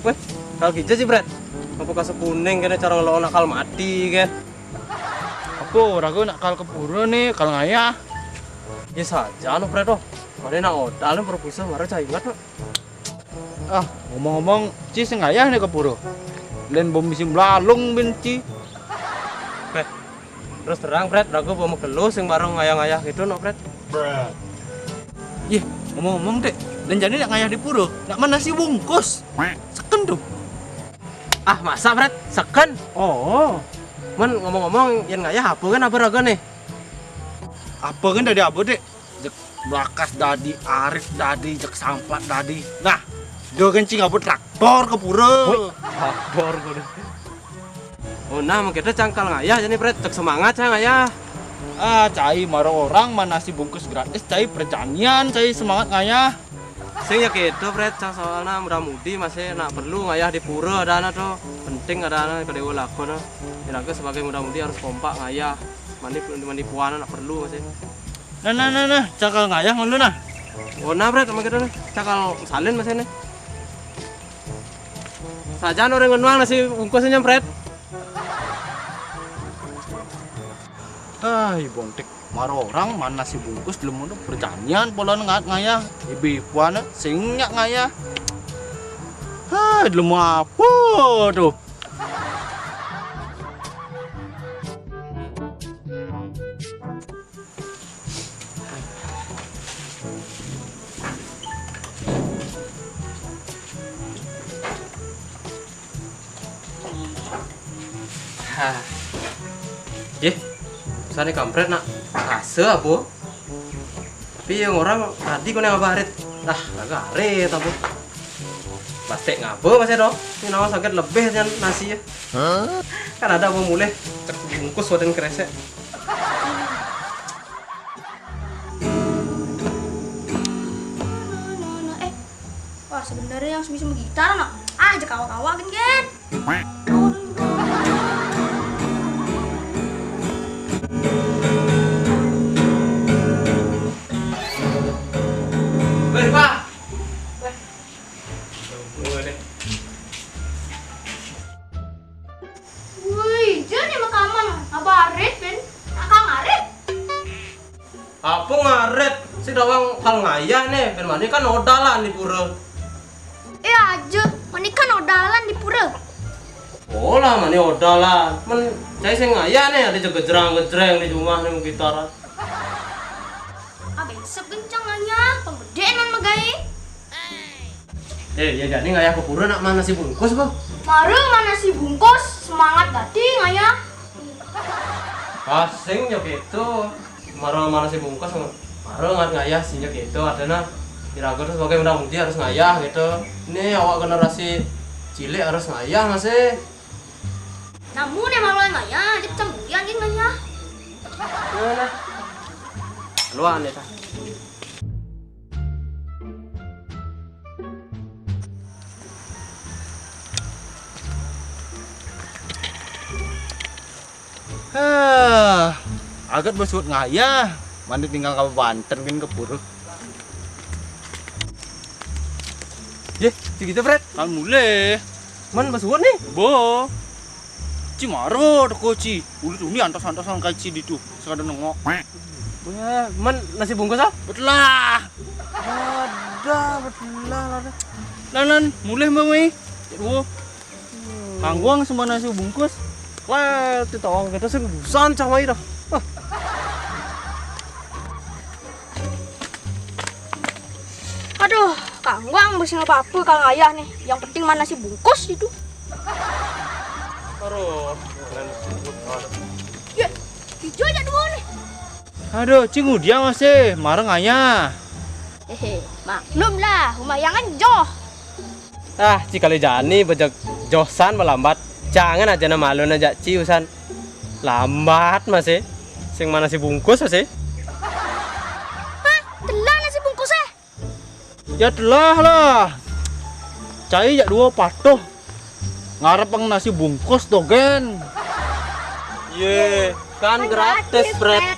Weh, kalau gitu sih, Bret. Apa kasih kuning kene cara lo nakal mati kan? Apa ragu nakal kepuro nih kalau ngayah. Ya saja anu, Bret. Oh. Mana nak odal berbusah marah cah ingat, Pak. Ah, ngomong-ngomong, Ci sing ngayah nih kepuro. Len bom musim lalung benci. Bret. Terus terang, Bret, ragu bawa gelo sing bareng ngayah-ngayah gitu, no, Bret. Ih, ngomong-ngomong dek, dan jadi nak ngayah di puro, nak mana nasi bungkus? Seken tuh. Ah, masa, Bret? Seken? Oh, Men ngomong-ngomong yang ngayah apa kan apa raga nih? apa kan dari apa dek? Jek Blakas dadi, Arif dadi, jek Sampat dadi. Nah, dia kencing apa traktor ke puro. Hakor gue. Oh nah, kita cangkal ngayah jadi Bret, cek semangat cah ngayah. Ah, cai maro orang mana nasi bungkus gratis, cai perjanian, cai semangat ngayah. Sing ya gitu, Bret, cah soalnya muda-mudi masih nak perlu ngayah di pura ada anak tuh. Penting ada anak kada lakon. Kira sebagai muda-mudi harus kompak ngayah. Mandi puana nak perlu masih. Nah, cakal ngayah ngono nah. Oh nah, Bret, sama kita nih. Cakal salin masih nih. Saja orang ngenuang nasi bungkusnya, Bret. Ah, bontek maro orang mana nasi bungkus belum ada perjanian pola ngat ngayah. Ibu puana singnya ngayah. Ah, belum apa tuh. Hah. Ye. Sana kampret nak. Ase apa? Tapi yang orang tadi kau yang ngabarit. Ah, agak arit apa? Pasti ngapa masih dong? Ini nama sakit lebih dengan nasi ya. Kan ada apa mulai cek bungkus wadah kresek. Wah sebenarnya yang bisa gitar nak. Ah, ajak awak-awak kan. Weh, Pak. Wih, jadi makaman. Apa arit ben? Akang arit. Apa ngaret? Si dawang hal ngayah nih, ben mani kan odalan di pura. Aja, mani kan odalan di pura. Oh lah, mani odalan. Men, saya sing ngayah nih, ada gejrang-gejreng di rumah nih gitaran. Besok kencang aja, pembedean magai. Ya jadi ngayah ke pura nak mana si bungkus, Bang? Maru mana si bungkus, semangat tadi ngaya. Pasing ya gitu. Maro mana si bungkus, maro ngat ngayah sih ya gitu. Adana kira-kira sebagai muda-mudi harus ngayah gitu. Ini awak generasi cilik harus ngayah masih. Namun emang lo ngaya, jadi cembudian gitu ngaya. Mana? Luan ya, Tah. Agak bersut ngayah. Mandi tinggal ke Banten kan ke puro. Ye, segitu, Bret. Kan mulai. Man basuan nih. Bo. Cimaro toko ci. Ulut umi antos-antosan kayak ci itu. Sekadar nengok. Punya man nasi bungkus ah? Betlah. Betul lah. Lanan mulai mami. Wo. Kangguang semua nasi bungkus. Wah, ditawang kita sih busan cah mai dah. Aduh, kangguang bersih apa-apa kang ayah nih. Yang penting mana si bungkus itu. Taruh. Ya, hijau aja dulu nih. Aduh, cingu dia masih marah ngayah. Hehe, maklum lah, lumayan joh. Ah, cikali jani bejak josan melambat. Jangan aja nama malu aja ciusan. Lambat masih. Sing mana si bungkus masih? Hah, telan nasi bungkusnya. Ya telah lah. Cai ya dua patuh. Ngarep ang nasi bungkus tuh gen. Ye, kan gratis, Bret.